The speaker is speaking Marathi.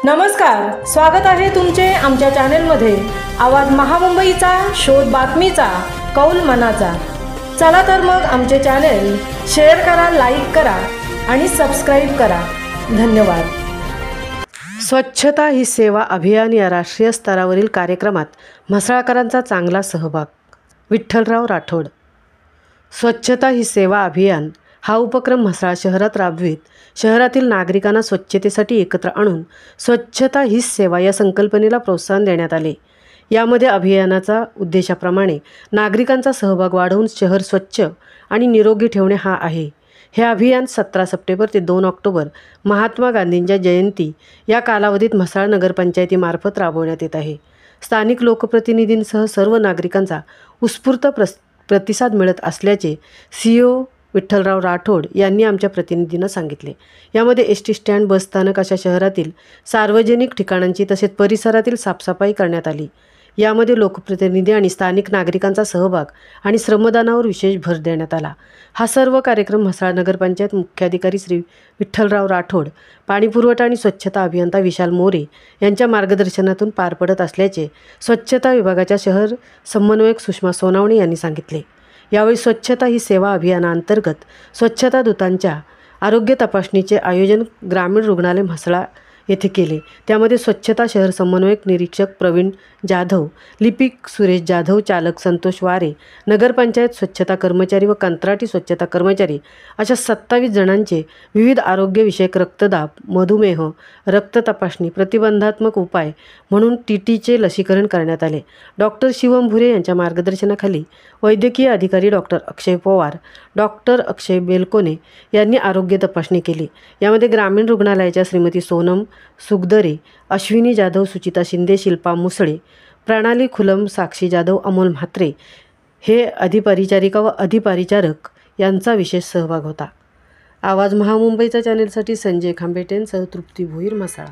नमस्कार, स्वागत आहे तुमचे आमच्या चॅनेलमध्ये। आवाज महामुंबईचा, शोध बातमीचा, कौल मनाचा। चला तर मग आमचे चॅनेल शेअर करा, लाईक करा आणि सबस्क्राइब करा। धन्यवाद। स्वच्छता ही सेवा अभियान या राष्ट्रीय स्तरावरील कार्यक्रमात म्हसळकरांचा चांगला सहभाग। विठ्ठलराव राठोड। स्वच्छता ही सेवा अभियान हा उपक्रम म्हसळा शहरात राबवित शहरातील नागरिकांना स्वच्छतेसाठी एकत्र आणून स्वच्छता हीच सेवा या संकल्पनेला प्रोत्साहन देण्यात आले। यामध्ये अभियानाचा उद्देशाप्रमाणे नागरिकांचा सहभाग वाढवून शहर स्वच्छ आणि निरोगी ठेवणे हा आहे। हे अभियान 17 सप्टेंबर ते 2 ऑक्टोबर महात्मा गांधींच्या जयंती या कालावधीत म्हसळा नगरपंचायतीमार्फत राबवण्यात येत आहे। स्थानिक लोकप्रतिनिधींसह सर्व नागरिकांचा उत्स्फूर्त प्रतिसाद मिळत असल्याचे CEO विठ्ठलराव राठोड यांनी आमच्या प्रतिनिधींना सांगितले। यामध्ये एसटी स्टँड, बस स्थानक अशा शहरातील सार्वजनिक ठिकाणांची तसेच परिसरातील साफसफाई करण्यात आली। यामध्ये लोकप्रतिनिधी आणि स्थानिक नागरिकांचा सहभाग आणि श्रमदानावर विशेष भर देण्यात आला। हा सर्व कार्यक्रम म्हसळा नगरपंचायत मुख्याधिकारी श्री विठ्ठलराव राठोड, पाणीपुरवठा आणि स्वच्छता अभियंता विशाल मोरे यांच्या मार्गदर्शनातून पार पडत असल्याचे स्वच्छता विभागाच्या शहर समन्वयक सुषमा सोनावणे यांनी सांगितले। यावेळी स्वच्छता ही सेवा अभियानांतर्गत स्वच्छता दूतांच्या आरोग्य तपासणीचे आयोजन ग्रामीण रुग्णालय म्हसळा येथे केले। त्यामध्ये स्वच्छता शहर समन्वयक निरीक्षक प्रवीण जाधव, लिपिक सुरेश जाधव, चालक संतोष वारे, नगरपंचायत स्वच्छता कर्मचारी व कंत्राटी स्वच्छता कर्मचारी अशा 27 जणांचे विविध आरोग्यविषयक रक्तदाब, मधुमेह, रक्त तपासणी, प्रतिबंधात्मक उपाय म्हणून TTचे लसीकरण करण्यात आले। डॉक्टर शिवम भुरे यांच्या मार्गदर्शनाखाली वैद्यकीय अधिकारी डॉक्टर अक्षय पवार, डॉक्टर अक्षय बेलकोने यांनी आरोग्य तपासणी केली। यामध्ये ग्रामीण रुग्णालयाच्या श्रीमती सोनम सुगदरे, अश्विनी जाधव, सुचिता शिंदे, शिल्पा मुसळे, प्रणाली खुलम, साक्षी जाधव, अमोल म्हात्रे हे अधिपरिचारिका व अधिपरिचारक यांचा विशेष सहभाग होता। आवाज महामुंबईचा चॅनेलसाठी संजय खांबेटेंसह तृप्ती भोईर, म्हसळा।